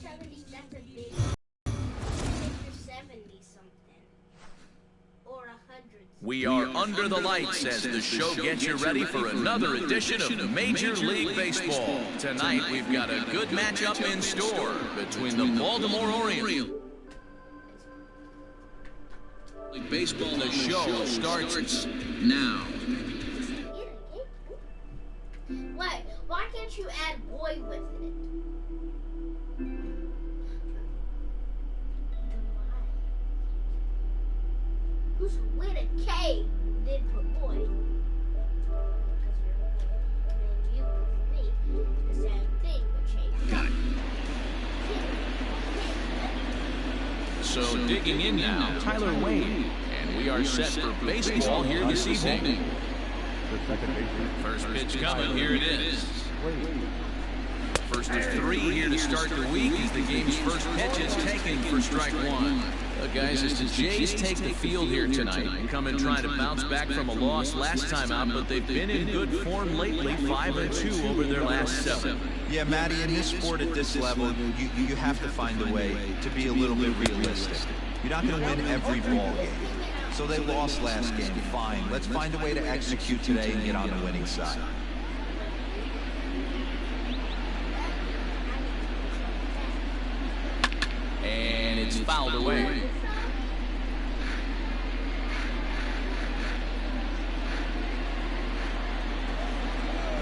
70, that's a big. You're 70 something. Or 100. We are under the lights as the show gets you ready for another edition of Major League Baseball. Tonight we've got a good matchup in store between the Baltimore Orioles. Baseball, the show starts now. Wait, why can't you add boy with it? Who's with a K did put boy? Because you with me, the same thing, but change. Got it. So digging in now, Tyler Wayne, and we are set for baseball here this evening. First pitch coming, here it is. First of 3 here to start the week as the game's first pitch is taken for strike one. Guys, as the Jays take the field here tonight, come in trying to bounce back from a loss last time out, but they've been in good form lately, 5-2 over their last 7. Yeah, Matty, in this sport at this level, you have to find a way to be a little bit realistic. You're not going to win every ball game. So they lost last game, fine. Let's find a way to execute today and get on the winning side. And it's fouled away.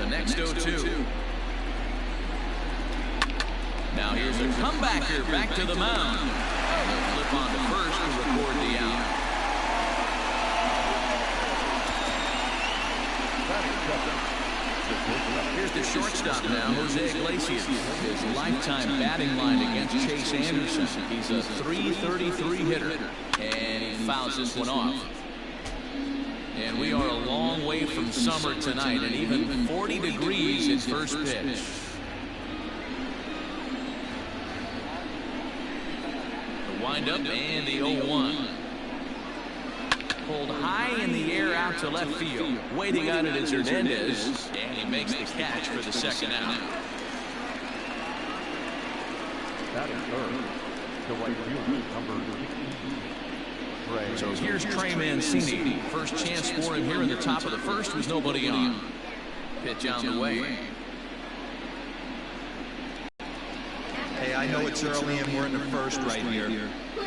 The next 0-2. Now here's a comebacker back to the mound. They'll flip on to first to record the out. Here's the shortstop now, Jose Iglesias. His lifetime batting line against Chase Anderson. He's a .333 hitter, and he fouls this one off. And we are a long way from summer tonight, and even 40 degrees at first pitch. The windup and the 0-1. Pulled high in the air out to left field. Waiting on it is Hernandez, and he makes the catch for the second out. That is third. The right fielder, number 16. So here's Trey Mancini. First chance for him here in the top of the first was nobody on. Pitch on the way. Hey, I know it's early and we're in the first right here,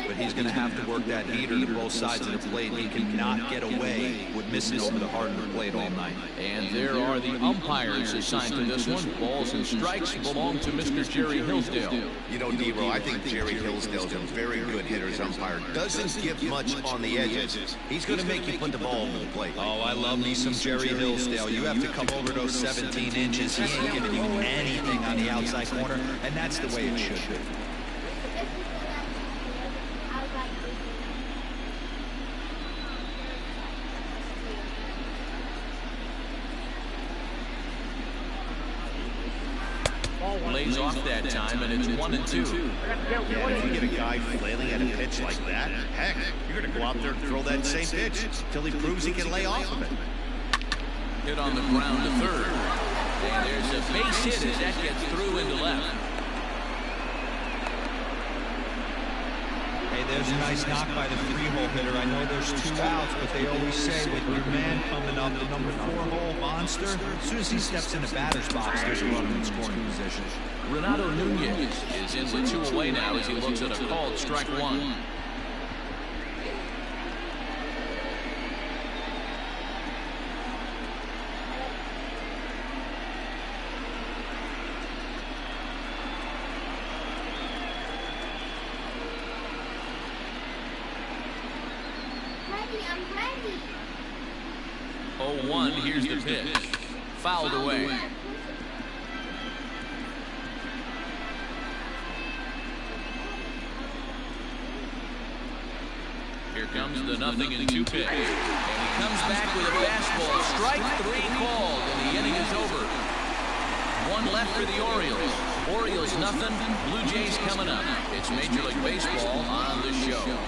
but he's going to have to work that heater to both sides of the plate. He cannot get away with missing over the heart of the plate all night. And there are the umpires assigned to this one. Balls and strikes belong to Mr. Jerry Hillsdale. You know, Debo, I think Jerry Hillsdale's a very good hitter's umpire. Doesn't give much on the edges. He's going to make you put the ball over the plate. Oh, I love me some Jerry Hillsdale. You have to come over those 17 inches. He ain't giving you anything on the outside corner, and that's the way it should be. Lays off that time, and it's 1-2. Yeah, if you get a guy flailing at a pitch like that, heck, you're going to go out there and throw that same pitch until he proves he can lay off of it. Hit on the ground to third. And there's a base hit as that gets through into left. Hey, there's a nice knock by the 3-hole hitter. I know there's 2 outs, but they always say with your man coming up, the number 4-hole monster, as soon as he steps in the batter's box, there's a runner in scoring position. Renato Nunez is in with 2 away now as he looks at a called strike one. I'm ready. 0-1, here's the pitch. Fouled away. Here comes the 0-2 pitch. And he comes back with a fastball. Strike 3 called, and the inning is over. 1 left for the Orioles. Orioles nothing. Blue Jays coming up. It's Major League Baseball on the show.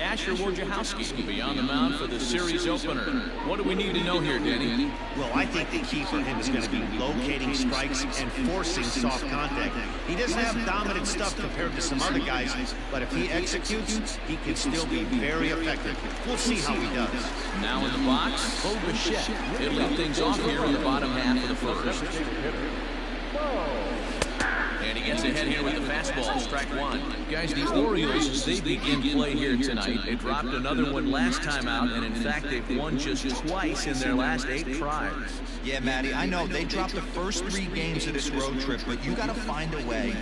Asher Wojciechowski will be on the mound for the series opener. What do we need to know here, Danny? Well, I think the key for him is going to be locating strikes and forcing soft contact. He doesn't have dominant stuff compared to some other guys, but if he executes, he can still be very effective. We'll see how he does. Now in the box, Bo Bichette. He'll lead things off here in the bottom half of the first. And he gets ahead here with the fastball, strike one. Guys, the Orioles, as they begin play here tonight, they dropped another one last time out, and in fact, they've won just twice in their last 8 tries. Yeah, Matty, I know they dropped the first 3 games of this road trip, but you got to find a way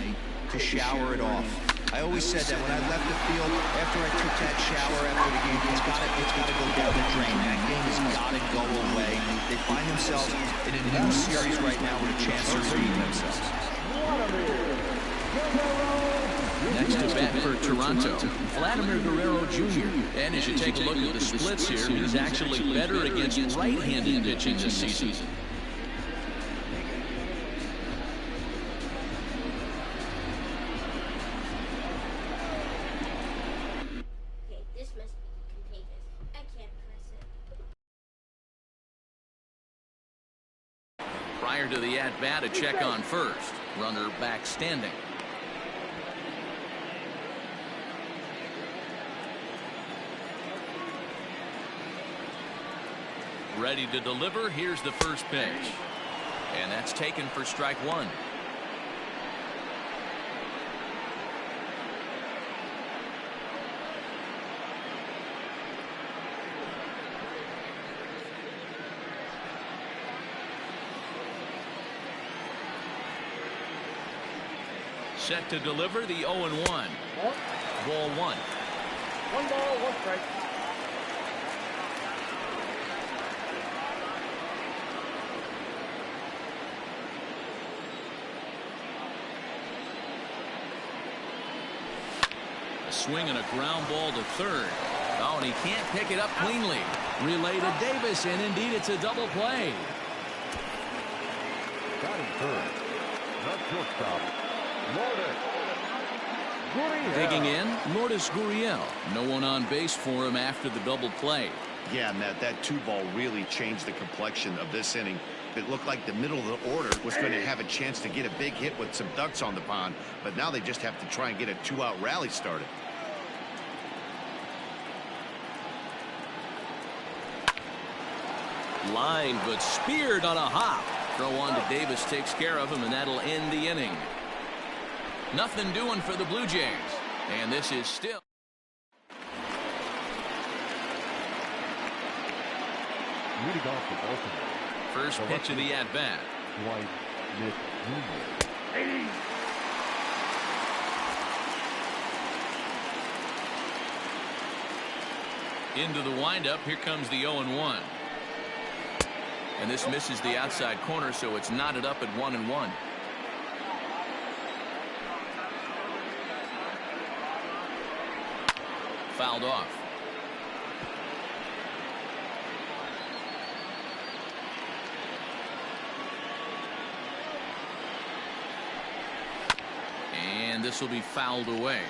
to shower it off. I always said that when I left the field, after I took that shower after the game, it's got to go down the drain. That game has got to go away. They find themselves in a new series right now with a chance to redeem themselves. Next to bat for Toronto, Vladimir Guerrero Jr. And as you take a look at the splits here, he's actually better against right-handed pitching this season. Okay, this must be contagious. I can't press it. Prior to the at-bat, a check on first. Runner back standing. Ready to deliver. Here's the first pitch. And that's taken for strike one. Set to deliver the 0-1. Ball 1. 1 ball, 1 strike. A swing and a ground ball to third. Oh, and he can't pick it up cleanly. Relay to Davis, and indeed it's a double play. Got him third. Not shortstop. Digging in, Lourdes Gurriel. No one on base for him after the double play. Yeah, Matt, that 2-ball really changed the complexion of this inning. It looked like the middle of the order was going to have a chance to get a big hit with some ducks on the pond, but now they just have to try and get a 2-out rally started. Line, but speared on a hop. Throw on to Davis takes care of him, and that'll end the inning. Nothing doing for the Blue Jays. And this is still. Leading off the Baltimore. First pitch of the at-bat. Dwight Jr. Into the windup. Here comes the 0-1. And this misses the outside corner, so it's knotted up at 1-1. Fouled off. And this will be fouled away.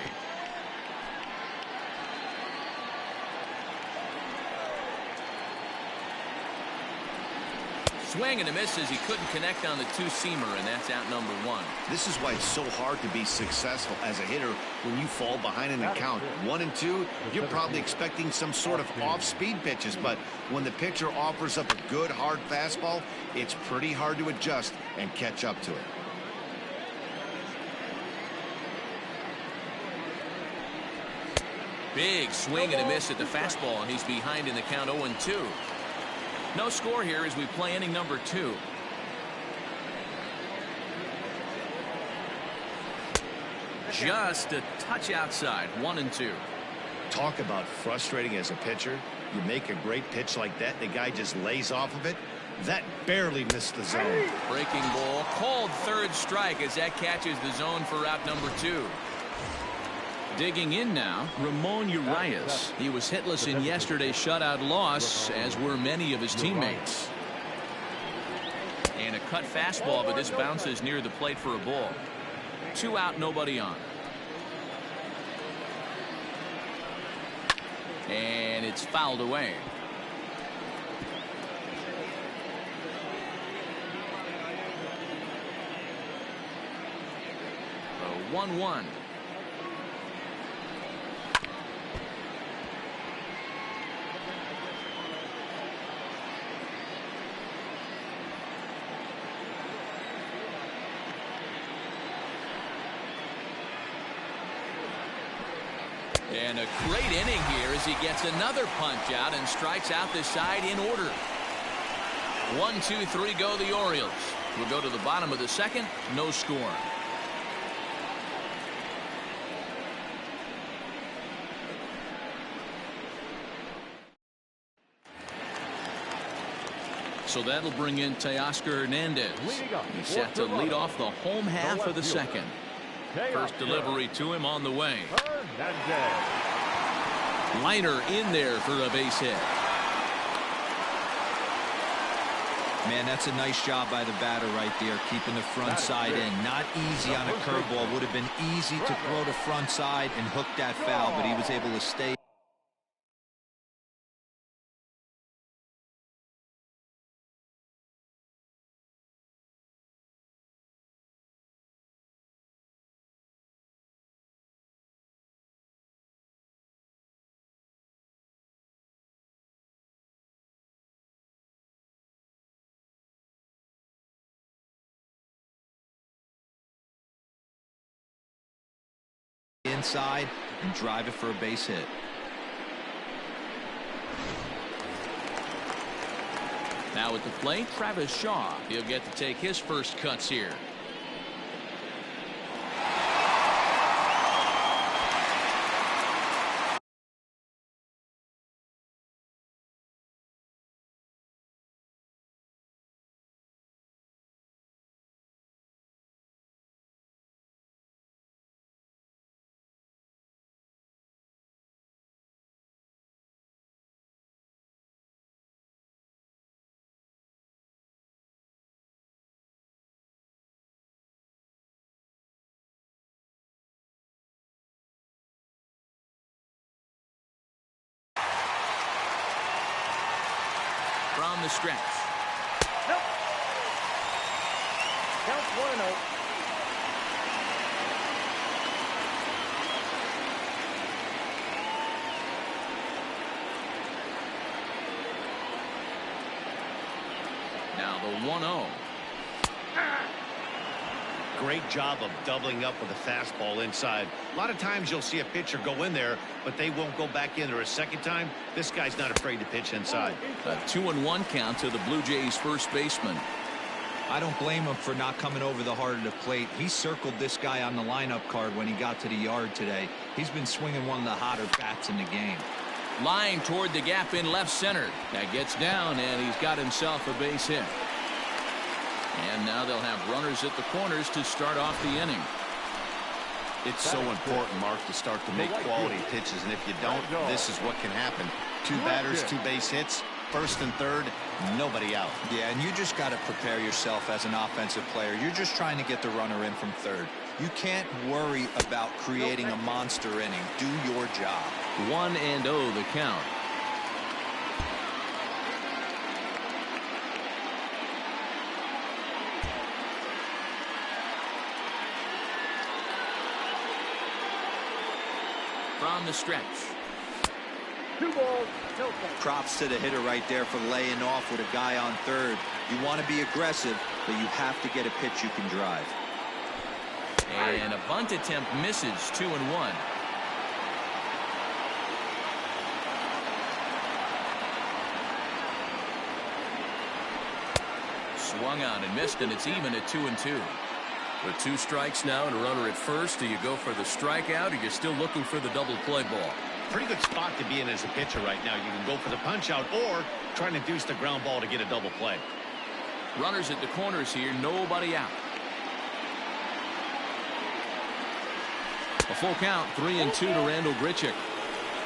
Swing and a miss as he couldn't connect on the 2-seamer, and that's out number 1. This is why it's so hard to be successful as a hitter when you fall behind in the count. 1 and 2, you're probably expecting some sort of off-speed pitches, but when the pitcher offers up a good hard fastball, it's pretty hard to adjust and catch up to it. Big swing and a miss at the fastball, and he's behind in the count 0-2. No score here as we play inning number 2. Just a touch outside. 1-2. Talk about frustrating as a pitcher. You make a great pitch like that, the guy just lays off of it. That barely missed the zone. Breaking ball called third strike as that catches the zone for out number 2. Digging in now, Ramon Urias. He was hitless in yesterday's shutout loss, as were many of his teammates. And a cut fastball, but this bounces near the plate for a ball. 2 out, nobody on. And it's fouled away. 1-1. And a great inning here as he gets another punch out and strikes out this side in order. 1, 2, 3 go the Orioles. We'll go to the bottom of the second. No score. So that'll bring in Teoscar Hernandez. He's set to lead off the home half of the second. First delivery to him on the way. Liner in there for a base hit. Man, that's a nice job by the batter right there, keeping the front side in. Not easy on a curveball. Would have been easy to throw the front side and hook that foul, but he was able to stay. Inside and drive it for a base hit. Now at the plate, Travis Shaw. He'll get to take his first cuts here. From the stretch. Nope. Counts 1-0. Now the 1-0. Great job of doubling up with a fastball inside. A lot of times you'll see a pitcher go in there, but they won't go back in there a second time. This guy's not afraid to pitch inside. A 2-1 count to the Blue Jays first baseman. I don't blame him for not coming over the heart of the plate. He circled this guy on the lineup card when he got to the yard today. He's been swinging one of the hotter bats in the game. Line toward the gap in left center. That gets down, and he's got himself a base hit. And now they'll have runners at the corners to start off the inning. It's so important, Mark, to start to make quality pitches, and if you don't, this is what can happen. 2 batters, 2 base hits, first and third, nobody out. Yeah, and you just got to prepare yourself as an offensive player. You're just trying to get the runner in from third. You can't worry about creating a monster inning. Do your job. 1-0 the count. From the stretch. 2 balls. No. Props to the hitter right there for laying off with a guy on third. You want to be aggressive, but you have to get a pitch you can drive. And a bunt attempt misses. 2-1. Swung on and missed, and it's even at 2-2. With 2 strikes now and a runner at first, do you go for the strikeout, or you're still looking for the double play ball? Pretty good spot to be in as a pitcher right now. You can go for the punch out or try to deuce the ground ball to get a double play. Runners at the corners here, nobody out. A full count, 3-2 to Randal Grichuk.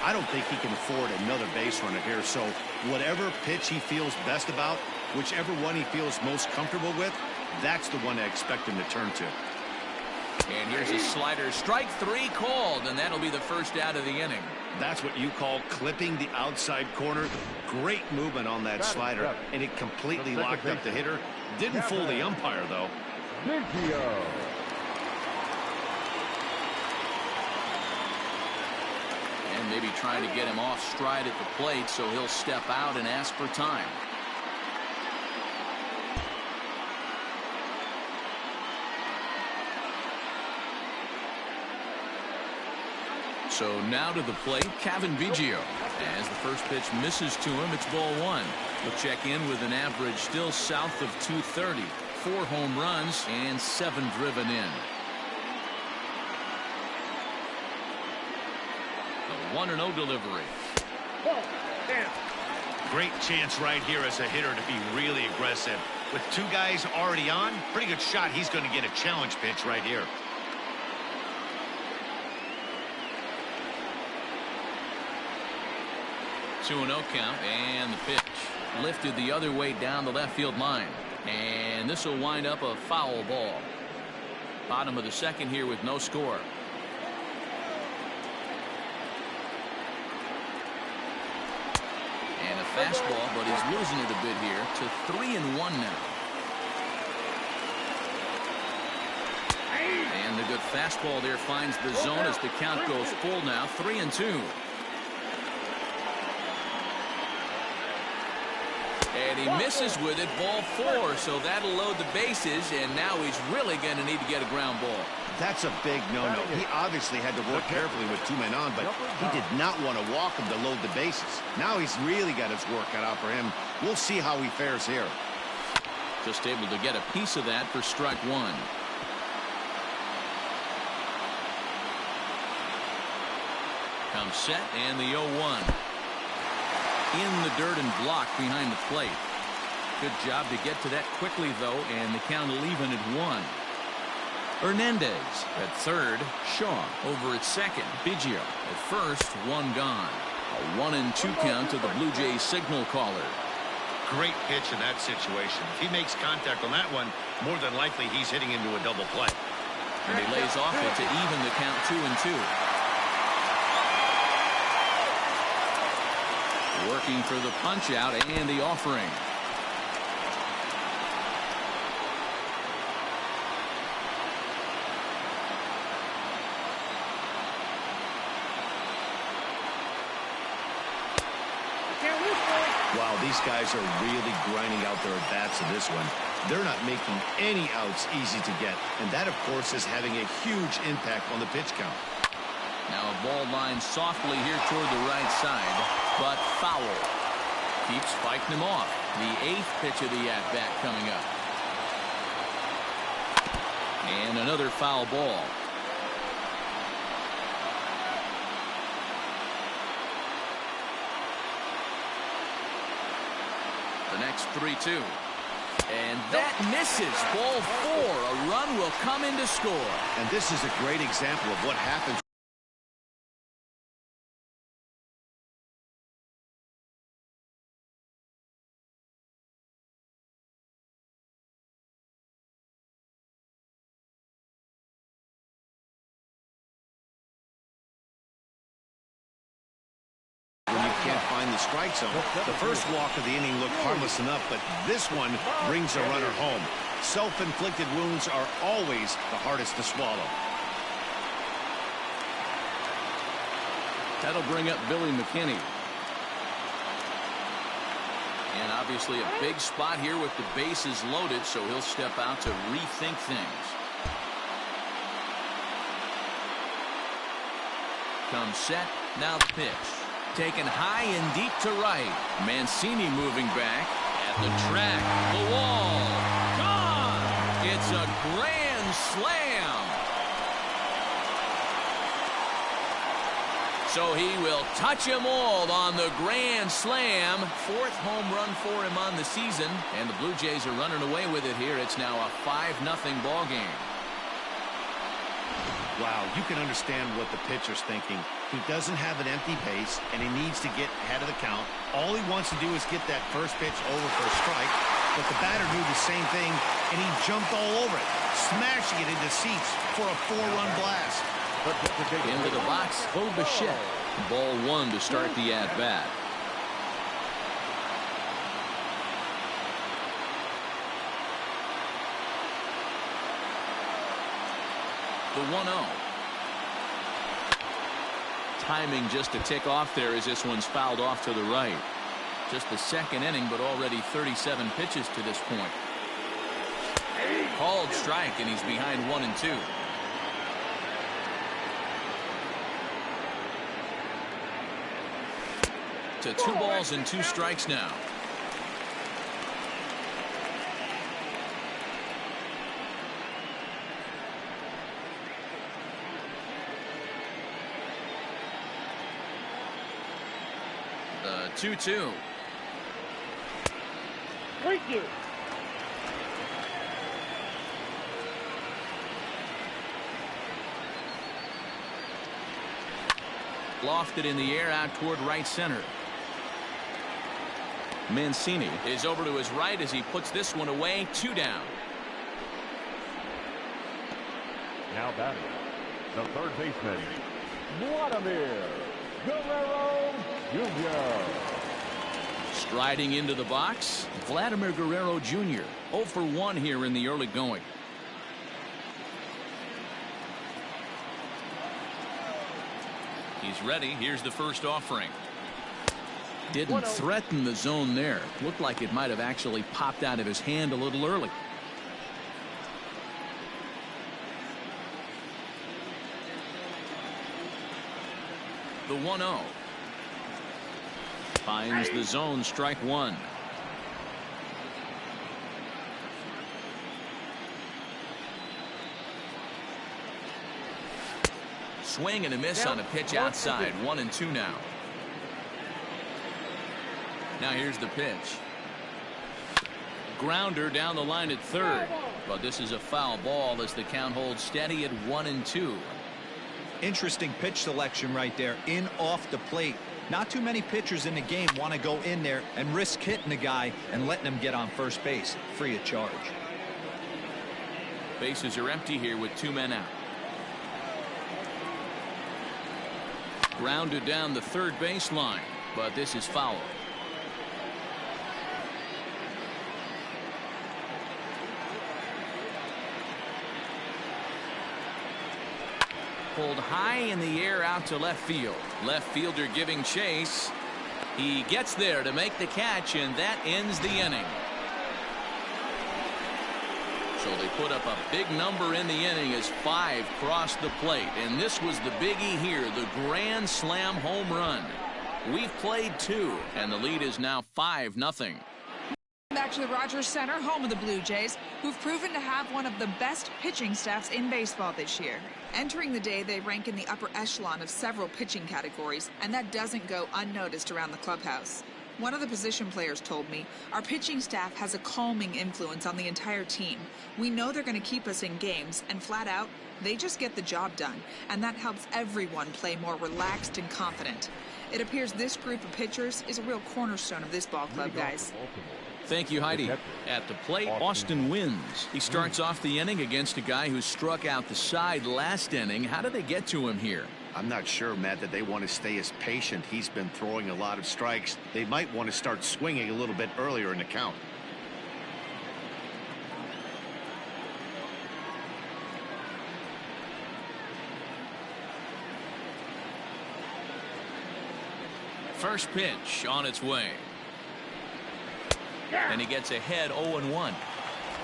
I don't think he can afford another base runner here, so whatever pitch he feels best about, whichever one he feels most comfortable with, that's the one I expect him to turn to. And here's a slider. Strike 3 called, and that'll be the first out of the inning. That's what you call clipping the outside corner. Great movement on that slider, and it completely locked up the hitter. Didn't fool the umpire, though. And maybe trying to get him off stride at the plate, so he'll step out and ask for time. So now to the plate, Kevin Biggio. As the first pitch misses to him, it's ball 1. He'll check in with an average still south of 230. 4 home runs and 7 driven in. The 1-0 delivery. Great chance right here as a hitter to be really aggressive. With 2 guys already on, pretty good shot. He's going to get a challenge pitch right here. 2-0 count, and the pitch lifted the other way down the left field line, and this will wind up a foul ball. Bottom of the second here with no score. And a fastball, but he's losing it a bit here to 3-1 now. And the good fastball there finds the zone as the count goes full now. 3-2. And he misses with it, ball 4, so that'll load the bases, and now he's really going to need to get a ground ball. That's a big no-no. He obviously had to work carefully with 2 men on, but he did not want to walk him to load the bases. Now he's really got his work cut out for him. We'll see how he fares here. Just able to get a piece of that for strike 1. Comes set, and the 0-1. In the dirt and blocked behind the plate. Good job to get to that quickly, though, and the count will even at 1. Hernandez at third. Shaw over at second. Biggio at first. 1 gone. A 1-2 count to the Blue Jays signal caller. Great pitch in that situation. If he makes contact on that one, more than likely he's hitting into a double play. And he lays off it to even the count 2-2. Working for the punch out and the offering. Wow, these guys are really grinding out their at-bats in this one. They're not making any outs easy to get, and that, of course, is having a huge impact on the pitch count. Now a ball line softly here toward the right side, but foul. Keeps fighting him off. The 8th pitch of the at-bat coming up. And another foul ball. The next 3-2. And that misses. Ball 4. A run will come in to score. And this is a great example of what happens. Can't find the strike zone. The first walk of the inning looked harmless enough, but this one brings a runner home. Self-inflicted wounds are always the hardest to swallow. That'll bring up Billy McKinney. And obviously a big spot here with the bases loaded, so he'll step out to rethink things. Comes set, now the pitch. Taken high and deep to right. Mancini moving back at the track. The wall. Gone! It's a grand slam. So he will touch them all on the grand slam. 4th home run for him on the season. And the Blue Jays are running away with it here. It's now a 5-0 ball game. Wow, you can understand what the pitcher's thinking. He doesn't have an empty base, and he needs to get ahead of the count. All he wants to do is get that first pitch over for a strike, But the batter knew the same thing, and he jumped all over it, smashing it into seats for a 4-run blast. Into the box, Bo Bichette. Ball 1 to start the at-bat. The 1-0. Timing just a tick off there as this one's fouled off to the right. Just the second inning, but already 37 pitches to this point. Called strike, and he's behind 1-2. To 2 balls and 2 strikes now. The 2-2. 3-2. Lofted in the air out toward right center. Mancini is over to his right as he puts this one away. 2 down. Now batting, the third baseman, Vladimir Guerrero Jr. Striding into the box, Vladimir Guerrero Jr. 0 for 1 here in the early going. He's ready. Here's the first offering. Didn't threaten the zone there. Looked like it might have actually popped out of his hand a little early. The 1-0. Finds the zone, strike 1. Swing and a miss on a pitch outside. 1-2 now. Now here's the pitch. Grounder down the line at third. But this is a foul ball as the count holds steady at 1-2. Interesting pitch selection right there. In off the plate. Not too many pitchers in the game want to go in there and risk hitting the guy and letting him get on first base free of charge. Bases are empty here with 2 men out. Grounded down the third baseline, but this is foul. Pulled high in the air out to left field. Left fielder giving chase. He gets there to make the catch, and that ends the inning. So they put up a big number in the inning as 5 crossed the plate. And this was the biggie here, the grand slam home run. We've played 2, and the lead is now 5-0. Back to the Rogers Center, home of the Blue Jays, who've proven to have one of the best pitching staffs in baseball this year. Entering the day, they rank in the upper echelon of several pitching categories, and that doesn't go unnoticed around the clubhouse. One of the position players told me, our pitching staff has a calming influence on the entire team. We know they're going to keep us in games, and flat out, they just get the job done, and that helps everyone play more relaxed and confident. It appears this group of pitchers is a real cornerstone of this ball club, guys. Thank you, Heidi. At the plate, Austin wins. He starts off the inning against a guy who struck out the side last inning. How did they get to him here? I'm not sure, Matt, that they want to stay as patient. He's been throwing a lot of strikes. They might want to start swinging a little bit earlier in the count. First pitch on its way. And he gets ahead 0-1.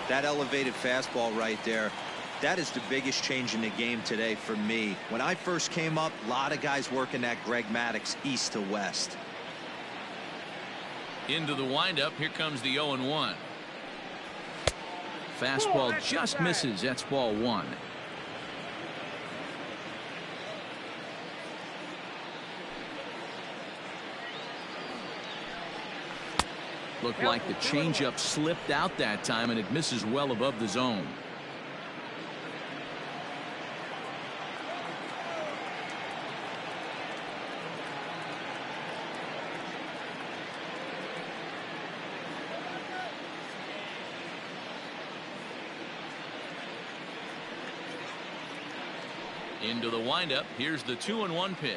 That elevated fastball right there, that is the biggest change in the game today for me. When I first came up, a lot of guys working that Greg Maddux east to west. Into the windup, here comes the 0-1. Fastball just misses. That's ball 1. Looked like the changeup slipped out that time, and it misses well above the zone. Into the windup. Here's the 2-1 pitch.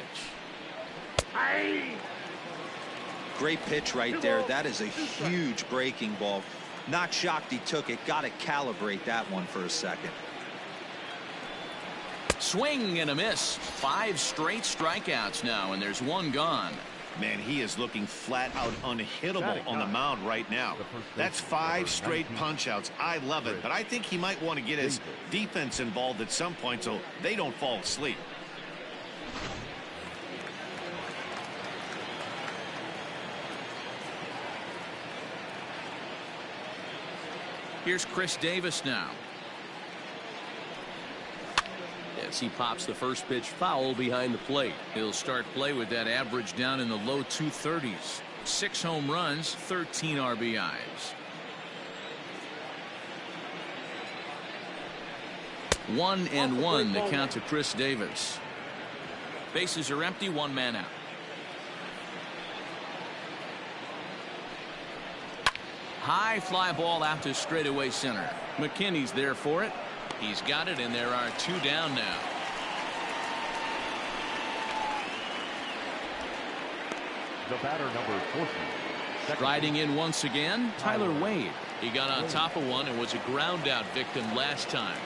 Great pitch right there. That is a huge breaking ball. Not shocked he took it. Got to calibrate that one for a second. Swing and a miss. 5 straight strikeouts now, and there's 1 gone. Man, he is looking flat out unhittable on the mound right now. That's 5 straight punch-outs. I love it, but I think he might want to get his defense involved at some point so they don't fall asleep. Here's Chris Davis now. As he pops the first pitch foul behind the plate. He'll start play with that average down in the low 230s. 6 home runs, 13 RBIs. 1-1 the count to Chris Davis. Bases are empty, 1 man out. High fly ball out to straightaway center. McKinney's there for it. He's got it, and there are 2 down now. The batter, number 14. Striding in once again, Tyler Wade. He got on top of one and was a ground out victim last time.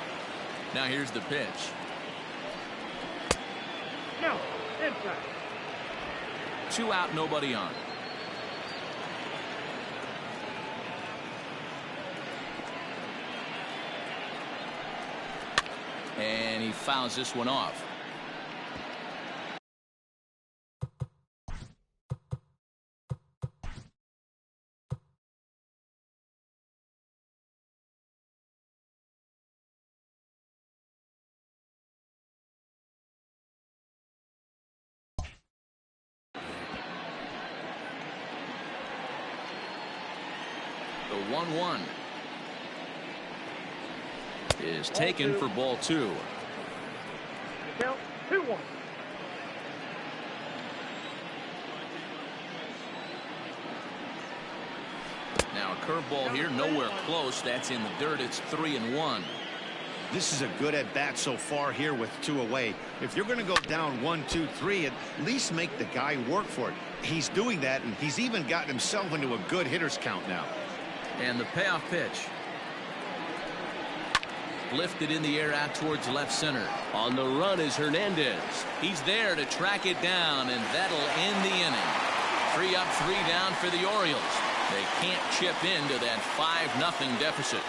Now here's the pitch. No, inside. 2 out, nobody on. And he fouls this one off. The 1-1 is taken for ball 2. Count 2-1. Now a curveball here, nowhere close. That's in the dirt. It's 3-1. This is a good at bat so far here with 2 away. If you're going to go down 1, 2, 3, at least make the guy work for it. He's doing that, and he's even gotten himself into a good hitter's count now. And the payoff pitch. Lifted in the air out towards left center. On the run is Hernandez. He's there to track it down, and that'll end the inning. 3 up, 3 down for the Orioles. They can't chip into that 5-0 deficit.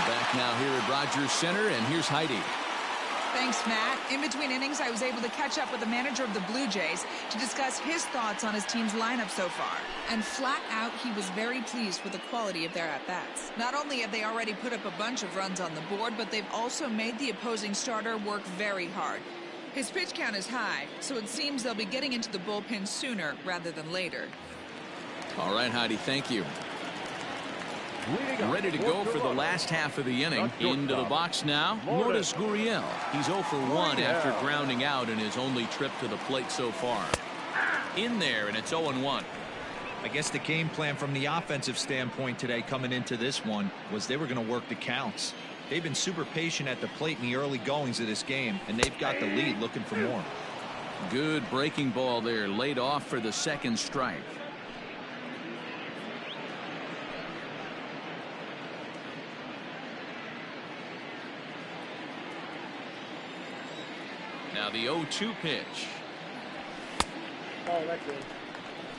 Back now here at Rogers Center, and here's Heidi. Thanks, Matt. In between innings, I was able to catch up with the manager of the Blue Jays to discuss his thoughts on his team's lineup so far. And flat out, he was very pleased with the quality of their at-bats. Not only have they already put up a bunch of runs on the board, but they've also made the opposing starter work very hard. His pitch count is high, so it seems they'll be getting into the bullpen sooner rather than later. All right, Heidi, thank you. Ready to go for the last half of the inning. Into the box now, Lourdes Gurriel. He's 0 for 1 after grounding out in his only trip to the plate so far. In there, and it's 0-1. I guess the game plan from the offensive standpoint today coming into this one was they were going to work the counts. They've been super patient at the plate in the early goings of this game, and they've got the lead looking for more. Good breaking ball there, laid off for the 2nd strike. Now the 0-2 pitch. Oh, that's good.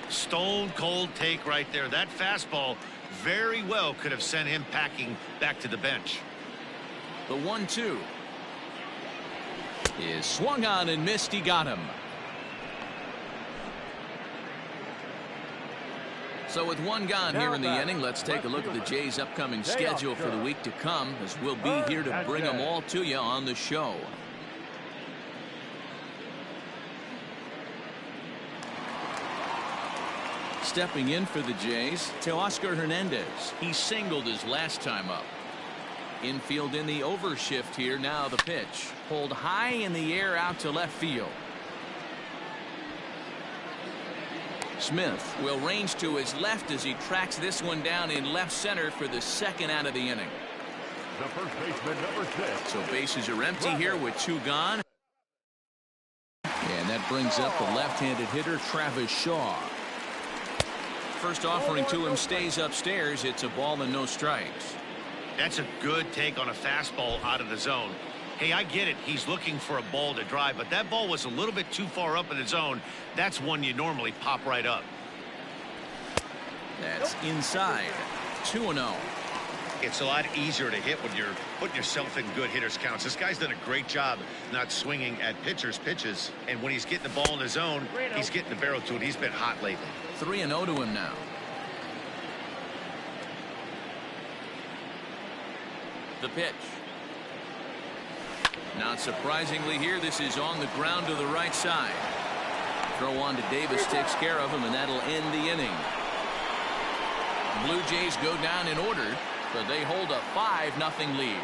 Stone cold take right there. That fastball very well could have sent him packing back to the bench. The 1-2 is swung on and missed. He got him. So with 1 gone here in the inning, let's take a look at the Jays' upcoming schedule for the week to come, as we'll be here to bring them all to you on the show. Stepping in for the Jays, Teoscar Hernandez. He singled his last time up. Infield in the overshift here. Now the pitch. Pulled high in the air out to left field. Smith will range to his left as he tracks this one down in left center for the 2nd out of the inning. The first baseman, number 6. So bases are empty here with 2 gone. And that brings up the left-handed hitter, Travis Shaw. First offering to him stays upstairs. It's a ball and no strikes. That's a good take on a fastball out of the zone. Hey, I get it. He's looking for a ball to drive, but that ball was a little bit too far up in the zone. That's one you normally pop right up. That's inside. 2-0. It's a lot easier to hit when you're putting yourself in good hitters counts. This guy's done a great job not swinging at pitchers' pitches. And when he's getting the ball in the zone, he's getting the barrel to it. He's been hot lately. 3-0 to him now. The pitch. Not surprisingly here, this is on the ground to the right side. Throw on to Davis takes care of him, and that'll end the inning. Blue Jays go down in order, but they hold a 5-0 lead.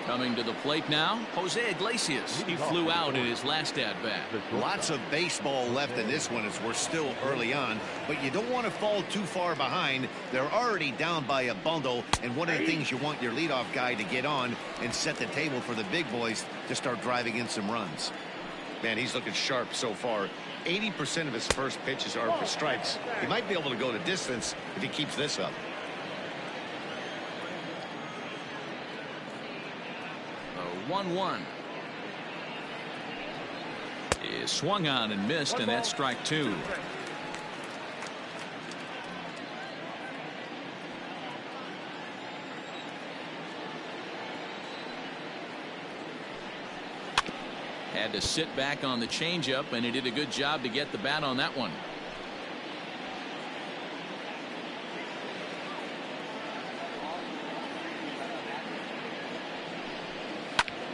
Coming to the plate now, Jose Iglesias. He flew out in his last at-bat. Lots of baseball left in this one as we're still early on, but you don't want to fall too far behind. They're already down by a bundle, and one of the things you want your leadoff guy to get on and set the table for the big boys to start driving in some runs. Man, he's looking sharp so far. 80% of his first pitches are for strikes. He might be able to go the distance if he keeps this up. 1-1 is swung on and missed, and that's strike 2. Had to sit back on the changeup, and he did a good job to get the bat on that one.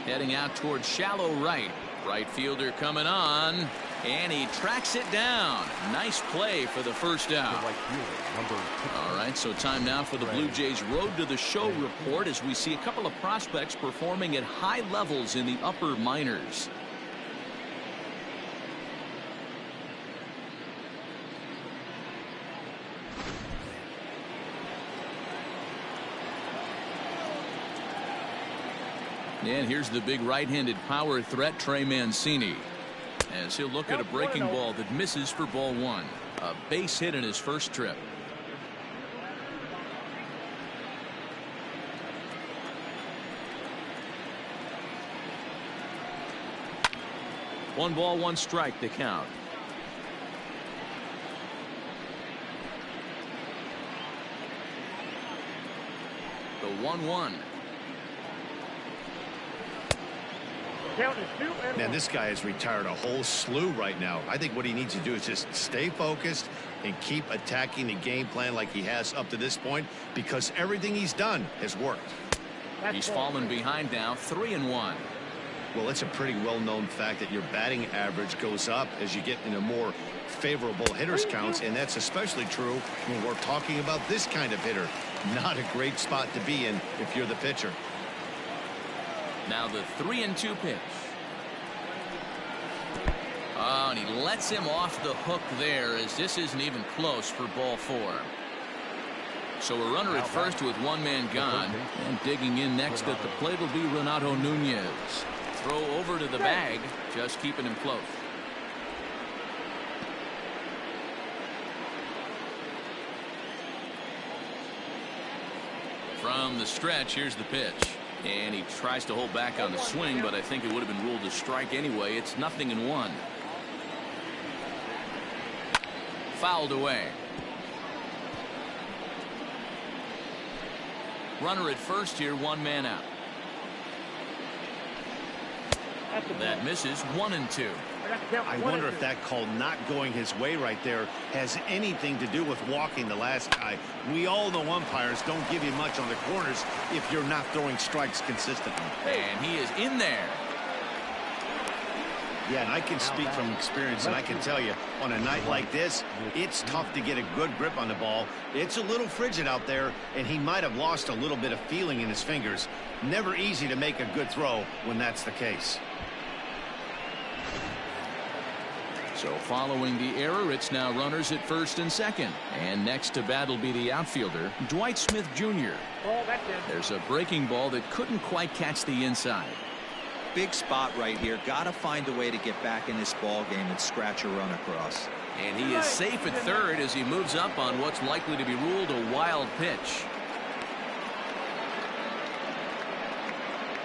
Heading out towards shallow right. Right fielder coming on, and he tracks it down. Nice play for the first out. All right, so time now for the Blue Jays Road to the Show report as we see a couple of prospects performing at high levels in the upper minors. And here's the big right-handed power threat, Trey Mancini, as he'll look at a breaking ball that misses for ball 1. A base hit in his first trip. One ball, one strike to count. The 1-1. Man, this guy has retired a whole slew right now. I think what he needs to do is just stay focused and keep attacking the game plan like he has up to this point, because everything he's done has worked. He's fallen behind now, 3-1. Well, it's a pretty well-known fact that your batting average goes up as you get into more favorable hitters counts, and that's especially true when we're talking about this kind of hitter. Not a great spot to be in if you're the pitcher. Now the 3-2 pitch. Oh, and he lets him off the hook there, as this isn't even close for ball 4. So a runner at first with one man gone, and digging in next at the plate will be Renato Nunez. Throw over to the bag, just keeping him close. From the stretch, here's the pitch. And he tries to hold back on the swing, but I think it would have been ruled a strike anyway. It's 0-1. Fouled away. Runner at first here, one man out. That misses. 1-2. I wonder if that call not going his way right there has anything to do with walking the last guy. We all know umpires don't give you much on the corners if you're not throwing strikes consistently. And he is in there. Yeah, and I can speak from experience, and I can tell you, on a night like this, it's tough to get a good grip on the ball. It's a little frigid out there, and he might have lost a little bit of feeling in his fingers. Never easy to make a good throw when that's the case. So following the error, it's now runners at first and second. And next to bat will be the outfielder, Dwight Smith Jr. There's a breaking ball that couldn't quite catch the inside. Big spot right here. Got to find a way to get back in this ball game and scratch a run across. And he is safe at third as he moves up on what's likely to be ruled a wild pitch.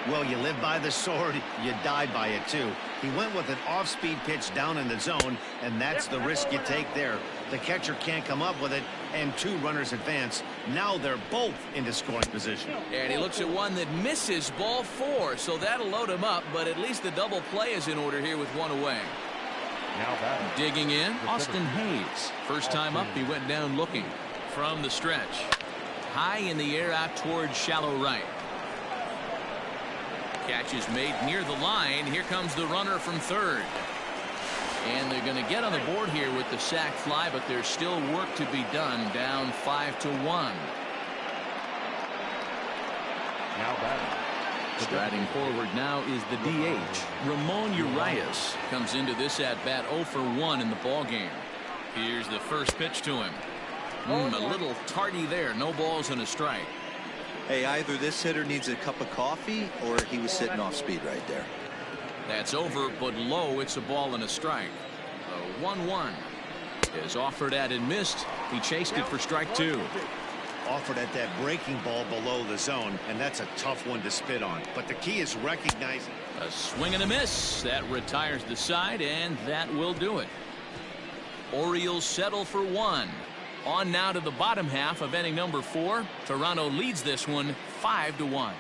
Well, you live by the sword, you die by it too. He went with an off-speed pitch down in the zone, and that's the risk you take there. The catcher can't come up with it, and 2 runners advance. Now they're both into scoring position. And he looks at one that misses, ball 4, so that'll load him up, but at least the double play is in order here with 1 away. Digging in, Austin Hayes. First time up, he went down looking. From the stretch. High in the air out towards shallow right. Catch is made near the line. Here comes the runner from third. And they're going to get on the board here with the sac fly, but there's still work to be done. Down 5-1. Striding forward now is the DH. Ramon Urias comes into this at bat 0 for 1 in the ball game. Here's the first pitch to him. A little tardy there. No balls and a strike. Hey, either this hitter needs a cup of coffee or he was sitting off speed right there. That's over, but low. It's a ball and a strike. 1-1 is offered at and missed. He chased it for strike 2. Offered at that breaking ball below the zone, and that's a tough one to spit on. But the key is recognizing. A swing and a miss. That retires the side, and that will do it. Orioles settle for 1. On now to the bottom half of inning number 4. Toronto leads this one 5-1.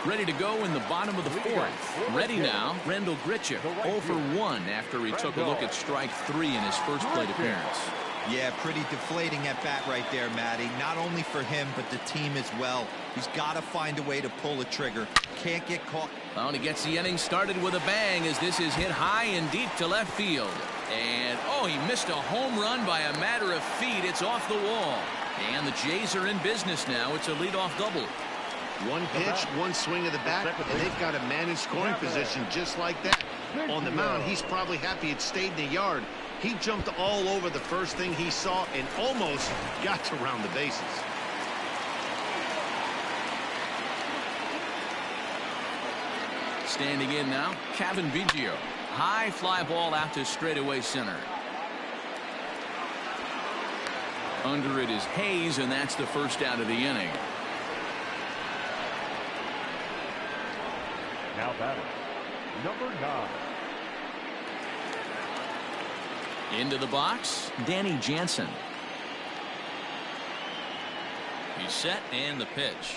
Ready to go in the bottom of the 4th. Ready now, Rendell Grichuk 0 for 1 after he took a look at strike 3 in his first plate appearance. Yeah, pretty deflating at bat right there, Matty. Not only for him, but the team as well. He's got to find a way to pull a trigger. Can't get caught. Well, he gets the inning started with a bang as this is hit high and deep to left field. And, oh, he missed a home run by a matter of feet. It's off the wall. And the Jays are in business now. It's a leadoff double. One pitch, one swing of the bat, and they've got a man in scoring position just like that. On the mound, he's probably happy it stayed in the yard. He jumped all over the first thing he saw and almost got to round the bases. Standing in now, Kevin Biggio. High fly ball out to straightaway center. Under it is Hayes, and that's the first out of the inning. Now batting, number 9. Into the box, Danny Jansen. He's set, and the pitch.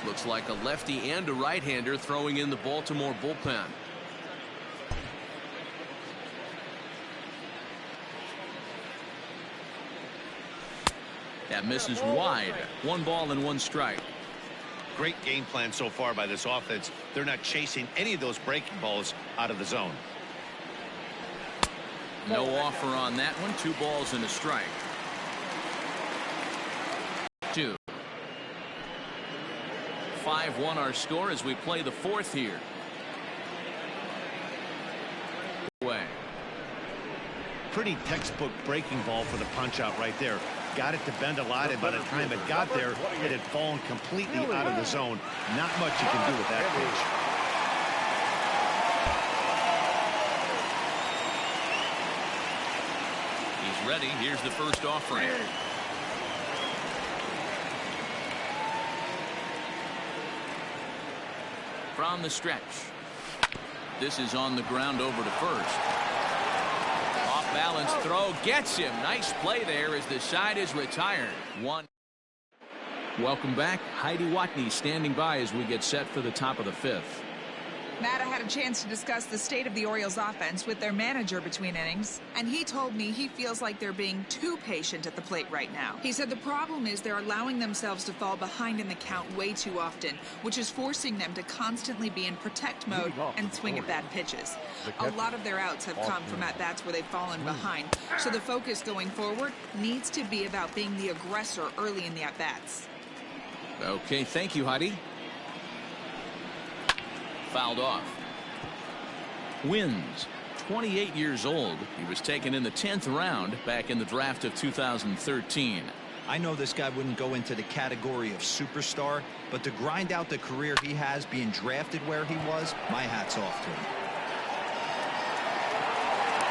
Looks like a lefty and a right-hander throwing in the Baltimore bullpen. That misses wide. 1 ball and 1 strike. Great game plan so far by this offense. They're not chasing any of those breaking balls out of the zone. No offer on that one. 2 balls and a strike. 2. 5-1 our score as we play the 4th here. Away. Pretty textbook breaking ball for the punch out right there. Got it to bend a lot, and by the time it got there, it had fallen completely out of the zone. Not much you can do with that pitch. He's ready. Here's the first offering. From the stretch. This is on the ground over to first. Off balance throw gets him. Nice play there as the side is retired. 1. Welcome back. Heidi Watney standing by as we get set for the top of the 5th. Matt, I had a chance to discuss the state of the Orioles offense with their manager between innings, and he told me he feels like they're being too patient at the plate right now. He said the problem is they're allowing themselves to fall behind in the count way too often, which is forcing them to constantly be in protect mode and swing at bad pitches. A lot of their outs have come from at-bats where they've fallen behind, so the focus going forward needs to be about being the aggressor early in the at-bats. Okay, thank you, Heidi. Fouled off. Wins. 28 years old. He was taken in the 10th round back in the draft of 2013. I know this guy wouldn't go into the category of superstar, but to grind out the career he has being drafted where he was, my hat's off to him.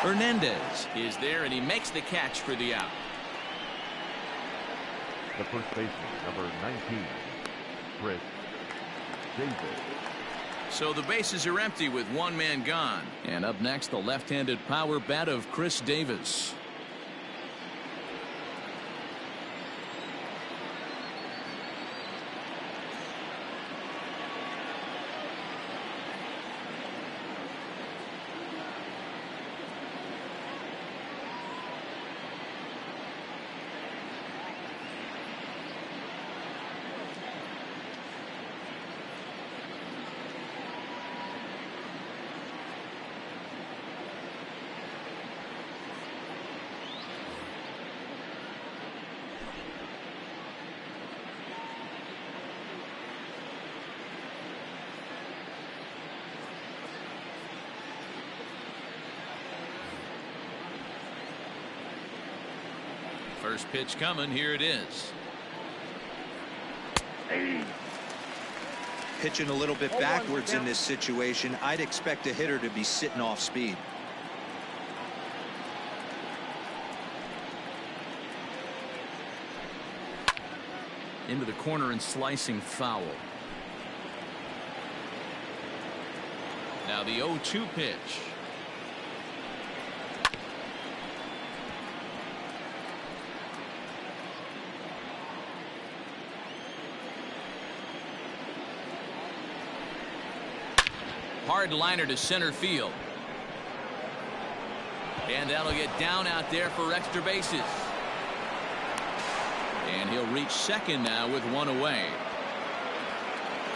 Hernandez is there, and he makes the catch for the out. The first baseman, number 19, Chise. So the bases are empty with one man gone. And up next, the left-handed power bat of Chris Davis. First pitch coming. Here it is. Pitching a little bit backwards in this situation, I'd expect a hitter to be sitting off speed. Into the corner and slicing foul. Now the 0-2 pitch. Hard liner to center field. And that'll get down out there for extra bases. And he'll reach second now with one away.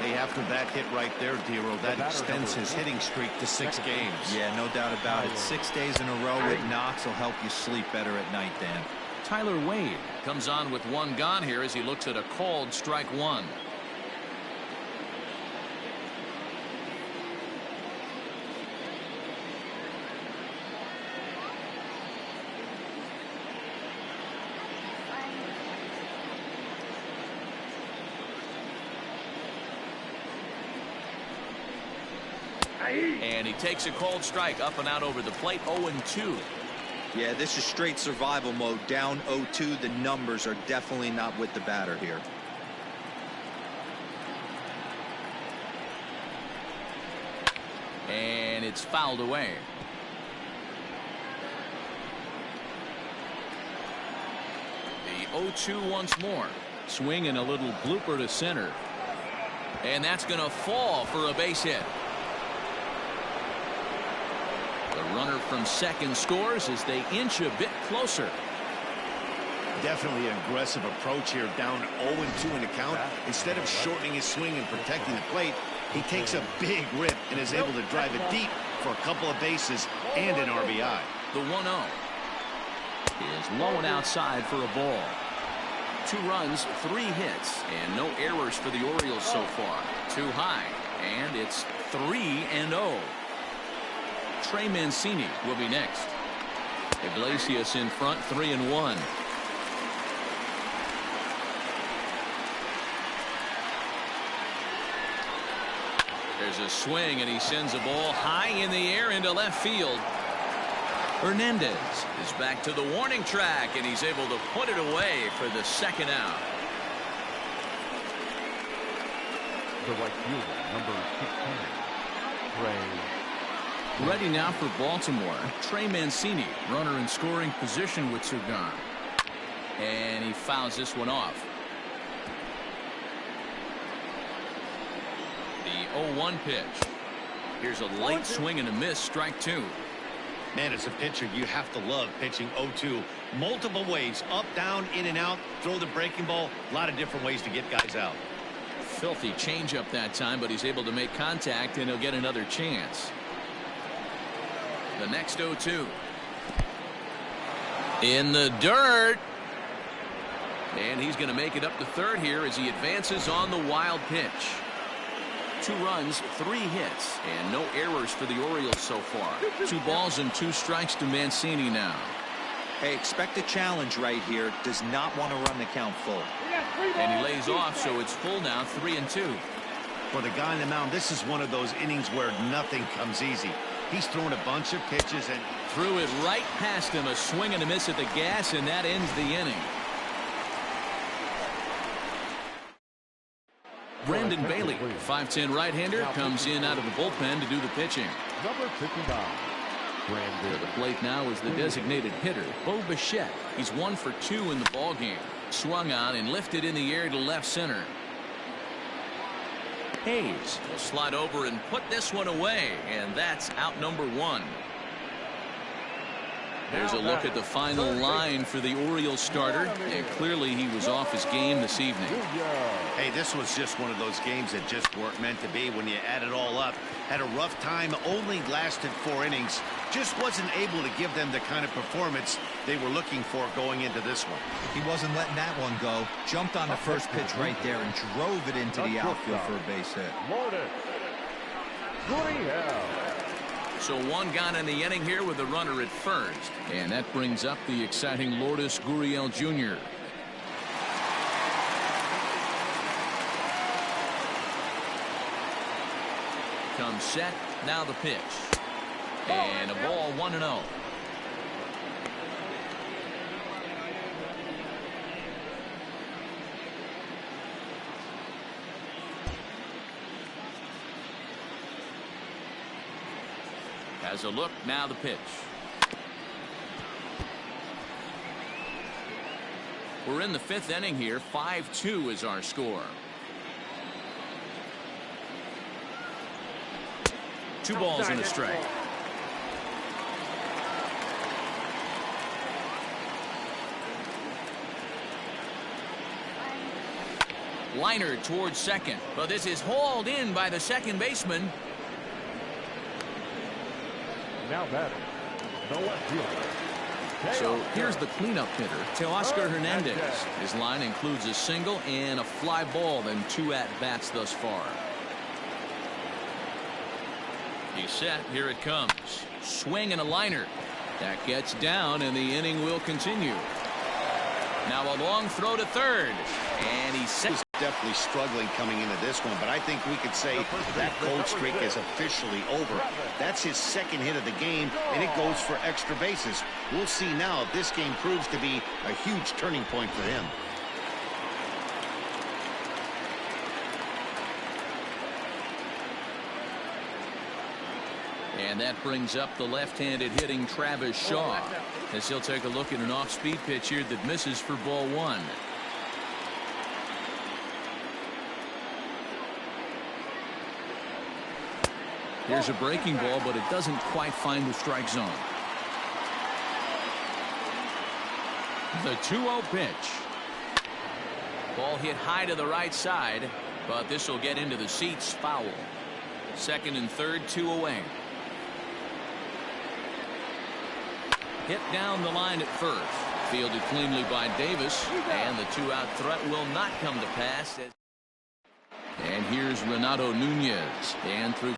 Hey, after that hit right there, Dero, that extends his hitting streak to 6 games. Yeah, no doubt about it. 6 days in a row with knocks will help you sleep better at night, Dan. Tyler Wade comes on with one gone here as he looks at a called strike one. And he takes a cold strike up and out over the plate. 0-2. Yeah, this is straight survival mode. Down 0-2. The numbers are definitely not with the batter here. And it's fouled away. The 0-2 once more. Swing and a little blooper to center. And that's going to fall for a base hit. The runner from second scores as they inch a bit closer. Definitely an aggressive approach here, down 0-2 in the count. Instead of shortening his swing and protecting the plate, he takes a big rip and is able to drive it deep for a couple of bases and an RBI. The 1-0 is low and outside for a ball. 2 runs, 3 hits, and no errors for the Orioles so far. Too high, and it's 3-0. Trey Mancini will be next. Iglesias in front, 3-1. There's a swing, and he sends a ball high in the air into left field. Hernandez is back to the warning track, and he's able to put it away for the second out. The right fielder, number 16, Trey. Ready now for Baltimore. Trey Mancini, runner in scoring position with 2 gone. And he fouls this one off. The 0-1 pitch. Here's a late swing and a miss, strike 2. Man, as a pitcher, you have to love pitching 0-2. Multiple ways, up, down, in and out, throw the breaking ball. A lot of different ways to get guys out. Filthy changeup that time, but he's able to make contact, and he'll get another chance. The next 0-2. In the dirt. And he's going to make it up to third here as he advances on the wild pitch. 2 runs, 3 hits, and no errors for the Orioles so far. 2 balls and 2 strikes to Mancini now. Hey, expect a challenge right here. Does not want to run the count full. And he lays off, so it's full now, 3-2. For the guy on the mound, this is one of those innings where nothing comes easy. He's thrown a bunch of pitches and threw it right past him. A swing and a miss at the gas, and that ends the inning. Brandon Bailey, 5'10" right-hander, comes in out of the bullpen to do the pitching. Number 59. To the plate now is the designated hitter, Bo Bichette. He's 1 for 2 in the ballgame. Swung on and lifted in the air to left center. Hayes will slide over and put this one away, and that's out number 1. There's a look at the final line for the Orioles starter, and clearly he was off his game this evening. hey, this was just one of those games that just weren't meant to be when you add it all up. Had a rough time, only lasted 4 innings. Just wasn't able to give them the kind of performance they were looking for going into this one. He wasn't letting that one go. Jumped on the first pitch right there and drove it into the outfield for a base hit. So 1 gone in the inning here with a runner at first. And that brings up the exciting Lourdes Gurriel Jr. Comes set, now the pitch. And a ball 1-0. Has a look, now the pitch. We're in the 5th inning here. 5-2 is our score. 2 balls and a strike. Liner towards second, but this is hauled in by the second baseman. Now batting, no fielder. So here's the cleanup hitter, Teoscar Hernandez. His line includes a single and a fly ball, then 2 at-bats thus far. He's set, here it comes. Swing and a liner. That gets down, and the inning will continue. Now a long throw to third, and he's set. Definitely struggling coming into this one, but I think we could say that cold streak is officially over. That's his 2nd hit of the game, and it goes for extra bases. We'll see now if this game proves to be a huge turning point for him. And that brings up the left-handed hitting Travis Shaw, as he'll take a look at an off-speed pitch here that misses for ball 1. Here's a breaking ball, but it doesn't quite find the strike zone. The 2-0 pitch. Ball hit high to the right side, but this will get into the seats, foul. 2nd and 3rd, 2 away. Hit down the line at first. Fielded cleanly by Davis, and the 2-out threat will not come to pass. And here's Renato Nunez, and through